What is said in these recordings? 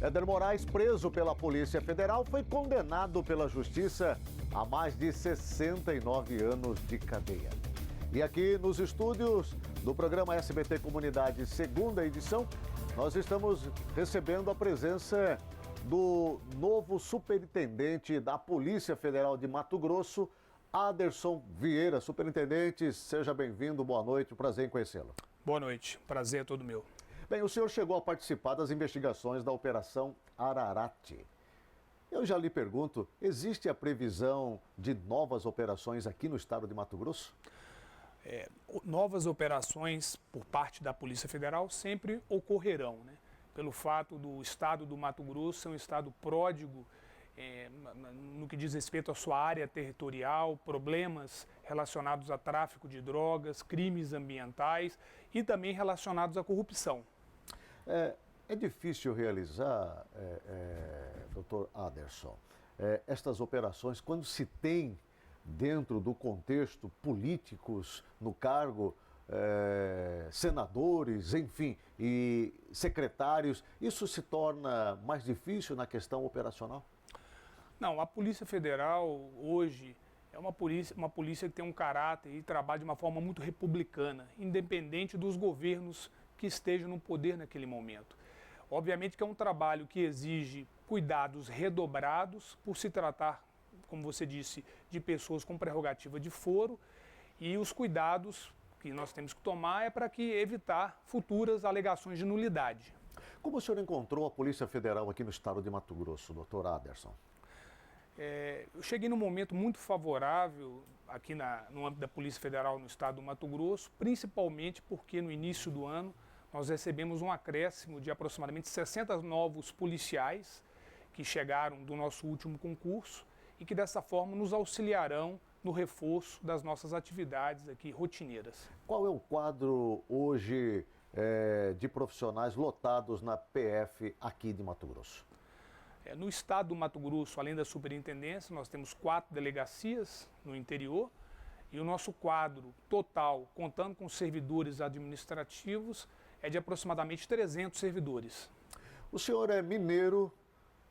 Éder Moraes, preso pela Polícia Federal, foi condenado pela Justiça a mais de 69 anos de cadeia. E aqui nos estúdios do programa SBT Comunidade, segunda edição, nós estamos recebendo a presença do novo superintendente da Polícia Federal de Mato Grosso, Aderson Vieira. Superintendente, seja bem-vindo, boa noite, prazer em conhecê-lo. Boa noite, prazer é todo meu. Bem, o senhor chegou a participar das investigações da Operação Ararate. Eu já lhe pergunto, existe a previsão de novas operações aqui no estado de Mato Grosso? Novas operações por parte da Polícia Federal sempre ocorrerão, né? Pelo fato do estado do Mato Grosso ser um estado pródigo no que diz respeito à sua área territorial, problemas relacionados a tráfico de drogas, crimes ambientais e também relacionados à corrupção. É difícil realizar, doutor Aderson, estas operações quando se tem dentro do contexto políticos no cargo, senadores, enfim, e secretários. Isso se torna mais difícil na questão operacional? Não, a Polícia Federal hoje é uma polícia que tem um caráter e trabalha de uma forma muito republicana, independente dos governos que estejam no poder naquele momento. Obviamente que é um trabalho que exige cuidados redobrados por se tratar, como você disse, de pessoas com prerrogativa de foro, e os cuidados que nós temos que tomar é para que evitar futuras alegações de nulidade. Como o senhor encontrou a Polícia Federal aqui no estado de Mato Grosso, doutor Aderson? Eu cheguei num momento muito favorável aqui no âmbito da Polícia Federal no estado do Mato Grosso, principalmente porque no início do ano nós recebemos um acréscimo de aproximadamente 60 novos policiais que chegaram do nosso último concurso e que dessa forma nos auxiliarão no reforço das nossas atividades aqui rotineiras. Qual é o quadro hoje de profissionais lotados na PF aqui de Mato Grosso? No estado do Mato Grosso, além da superintendência, nós temos 4 delegacias no interior e o nosso quadro total, contando com servidores administrativos, é de aproximadamente 300 servidores. O senhor é mineiro,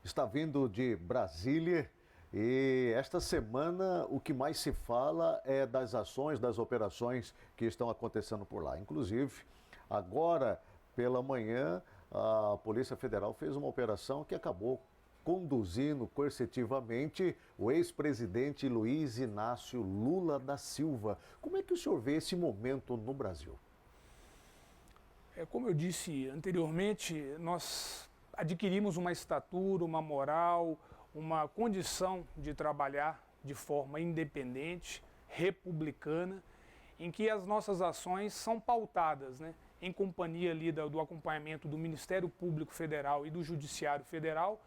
está vindo de Brasília e esta semana o que mais se fala é das ações, das operações que estão acontecendo por lá. Inclusive, agora pela manhã, a Polícia Federal fez uma operação que acabou conduzindo coercitivamente o ex-presidente Luiz Inácio Lula da Silva. Como é que o senhor vê esse momento no Brasil? Como eu disse anteriormente, nós adquirimos uma estatura, uma moral, uma condição de trabalhar de forma independente, republicana, em que as nossas ações são pautadas, né, em companhia ali do acompanhamento do Ministério Público Federal e do Judiciário Federal,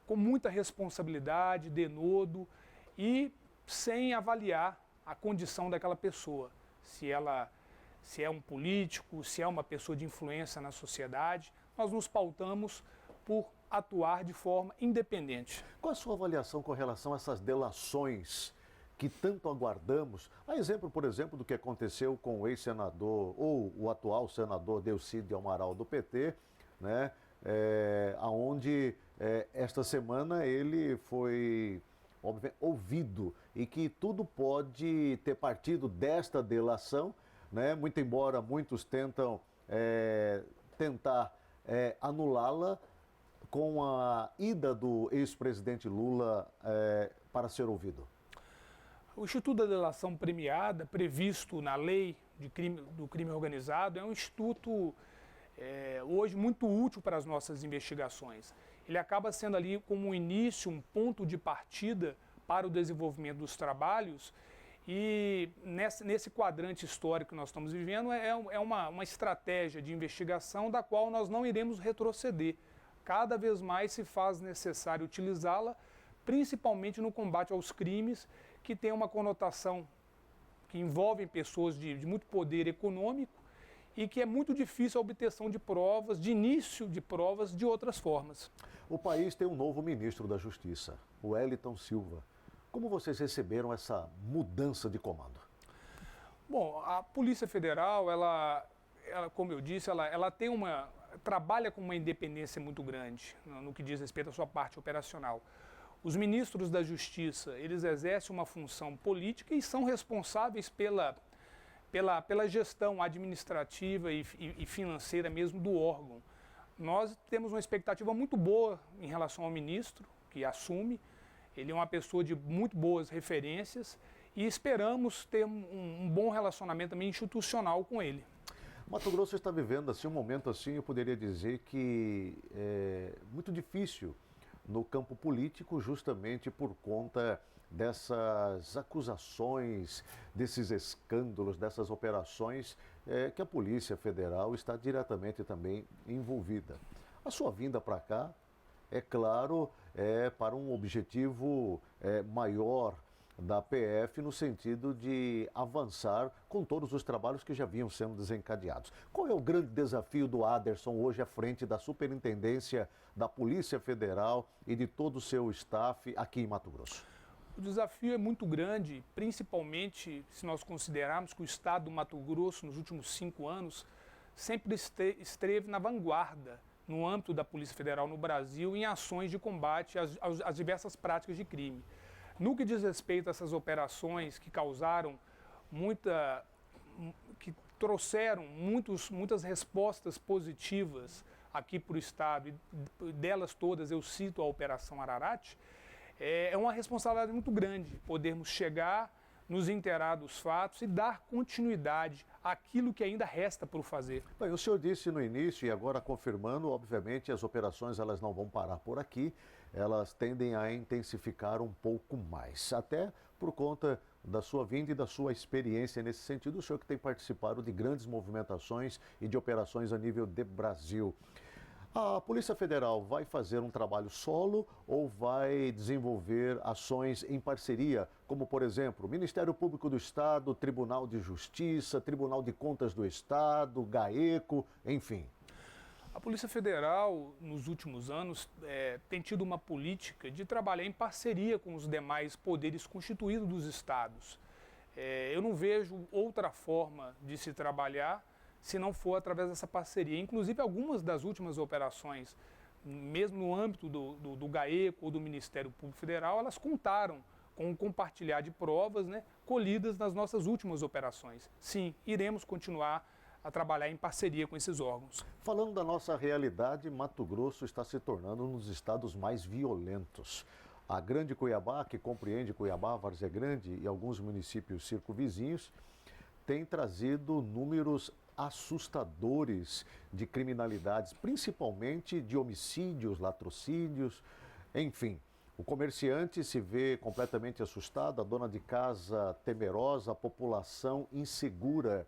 com muita responsabilidade, denodo e sem avaliar a condição daquela pessoa, se é um político, se é uma pessoa de influência na sociedade. Nós nos pautamos por atuar de forma independente. Qual a sua avaliação com relação a essas delações que tanto aguardamos? A exemplo, por exemplo, do que aconteceu com o ex-senador ou o atual senador Delcídio Amaral do PT, né? Onde esta semana ele foi ouvido e que tudo pode ter partido desta delação, né? Muito embora muitos tentar anulá-la com a ida do ex-presidente Lula para ser ouvido. O Instituto da Delação Premiada, previsto na lei do crime organizado, é um instituto hoje muito útil para as nossas investigações. Ele acaba sendo ali como um início, um ponto de partida para o desenvolvimento dos trabalhos, e nesse quadrante histórico que nós estamos vivendo é uma estratégia de investigação da qual nós não iremos retroceder. Cada vez mais se faz necessário utilizá-la, principalmente no combate aos crimes que têm uma conotação que envolvem pessoas de muito poder econômico e que é muito difícil a obtenção de provas, de início de provas de outras formas. O país tem um novo ministro da Justiça, o Wellington Silva. Como vocês receberam essa mudança de comando? Bom, a Polícia Federal, ela como eu disse, ela tem trabalha com uma independência muito grande no que diz respeito à sua parte operacional. Os ministros da Justiça, eles exercem uma função política e são responsáveis pela gestão administrativa e financeira mesmo do órgão. Nós temos uma expectativa muito boa em relação ao ministro que assume. Ele é uma pessoa de muito boas referências e esperamos ter um bom relacionamento também institucional com ele. Mato Grosso está vivendo assim um momento assim, eu poderia dizer que é muito difícil no campo político, justamente por conta dessas acusações, desses escândalos, dessas operações que a Polícia Federal está diretamente também envolvida. A sua vinda para cá, é claro, é para um objetivo maior da PF no sentido de avançar com todos os trabalhos que já vinham sendo desencadeados. Qual é o grande desafio do Aderson hoje à frente da Superintendência da Polícia Federal e de todo o seu staff aqui em Mato Grosso? O desafio é muito grande, principalmente se nós considerarmos que o estado do Mato Grosso, nos últimos 5 anos, sempre esteve na vanguarda no âmbito da Polícia Federal no Brasil em ações de combate às diversas práticas de crime. No que diz respeito a essas operações que causaram que trouxeram muitas respostas positivas aqui para o Estado, e delas todas eu cito a Operação Ararate, é uma responsabilidade muito grande podermos chegar, nos inteirar dos fatos e dar continuidade àquilo que ainda resta por fazer. Bem, o senhor disse no início e agora confirmando, obviamente as operações elas não vão parar por aqui, elas tendem a intensificar um pouco mais, até por conta da sua vinda e da sua experiência nesse sentido, o senhor que tem participado de grandes movimentações e de operações a nível de Brasil. A Polícia Federal vai fazer um trabalho solo ou vai desenvolver ações em parceria, como, por exemplo, o Ministério Público do Estado, Tribunal de Justiça, Tribunal de Contas do Estado, GAECO, enfim? A Polícia Federal, nos últimos anos, tem tido uma política de trabalhar em parceria com os demais poderes constituídos dos estados. Eu não vejo outra forma de se trabalhar se não for através dessa parceria. Inclusive, algumas das últimas operações, mesmo no âmbito do GAECO ou do Ministério Público Federal, elas contaram com um compartilhar de provas, né, colhidas nas nossas últimas operações. Sim, iremos continuar a trabalhar em parceria com esses órgãos. Falando da nossa realidade, Mato Grosso está se tornando um dos estados mais violentos. A Grande Cuiabá, que compreende Cuiabá, Várzea Grande e alguns municípios circunvizinhos, tem trazido números assustadores de criminalidades, principalmente de homicídios, latrocídios, enfim. O comerciante se vê completamente assustado, a dona de casa temerosa, a população insegura.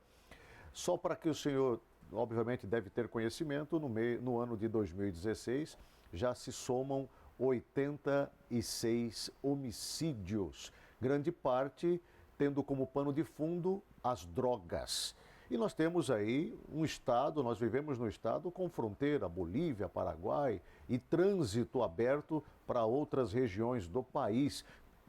Só para que o senhor, obviamente, deve ter conhecimento, no ano de 2016 já se somam 86 homicídios, grande parte tendo como pano de fundo as drogas. E nós temos aí um estado, nós vivemos no estado com fronteira, Bolívia, Paraguai e trânsito aberto para outras regiões do país.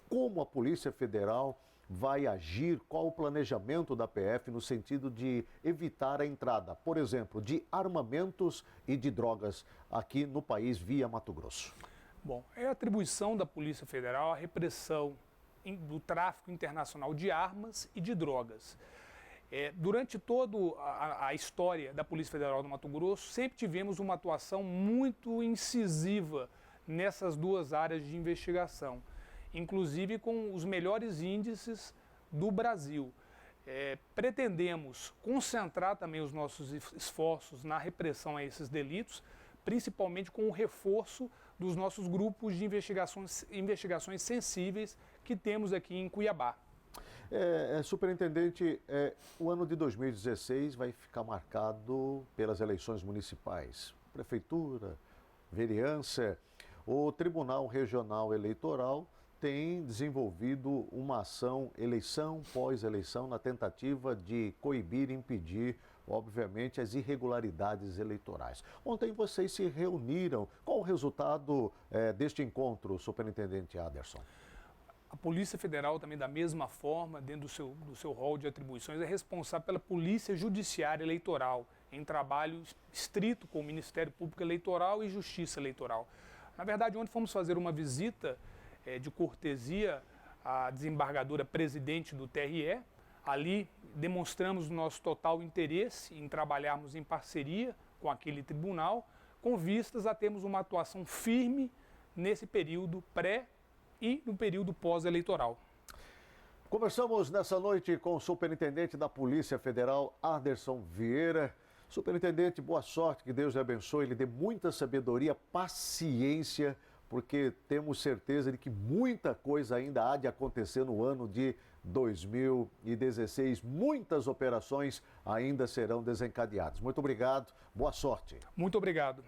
Como a Polícia Federal vai agir, qual o planejamento da PF no sentido de evitar a entrada, por exemplo, de armamentos e de drogas aqui no país via Mato Grosso? Bom, é atribuição da Polícia Federal a repressão do tráfico internacional de armas e de drogas. Durante toda a história da Polícia Federal do Mato Grosso, sempre tivemos uma atuação muito incisiva nessas duas áreas de investigação, inclusive com os melhores índices do Brasil. Pretendemos concentrar também os nossos esforços na repressão a esses delitos, principalmente com o reforço dos nossos grupos de investigações sensíveis que temos aqui em Cuiabá. Superintendente, o ano de 2016 vai ficar marcado pelas eleições municipais, prefeitura, vereança. O Tribunal Regional Eleitoral tem desenvolvido uma ação, eleição pós-eleição, na tentativa de coibir e impedir, obviamente, as irregularidades eleitorais. Ontem vocês se reuniram. Qual o resultado deste encontro, Superintendente Aderson? A Polícia Federal também, da mesma forma, dentro do seu rol de atribuições, é responsável pela Polícia Judiciária Eleitoral. em trabalho estrito com o Ministério Público Eleitoral e Justiça Eleitoral. Na verdade, ontem fomos fazer uma visita de cortesia à desembargadora presidente do TRE. Ali demonstramos o nosso total interesse em trabalharmos em parceria com aquele tribunal, com vistas a termos uma atuação firme nesse período pré e no período pós-eleitoral. Conversamos nessa noite com o superintendente da Polícia Federal, Anderson Vieira. Superintendente, boa sorte, que Deus lhe abençoe, lhe dê muita sabedoria, paciência, porque temos certeza de que muita coisa ainda há de acontecer no ano de 2016. Muitas operações ainda serão desencadeadas. Muito obrigado, boa sorte. Muito obrigado.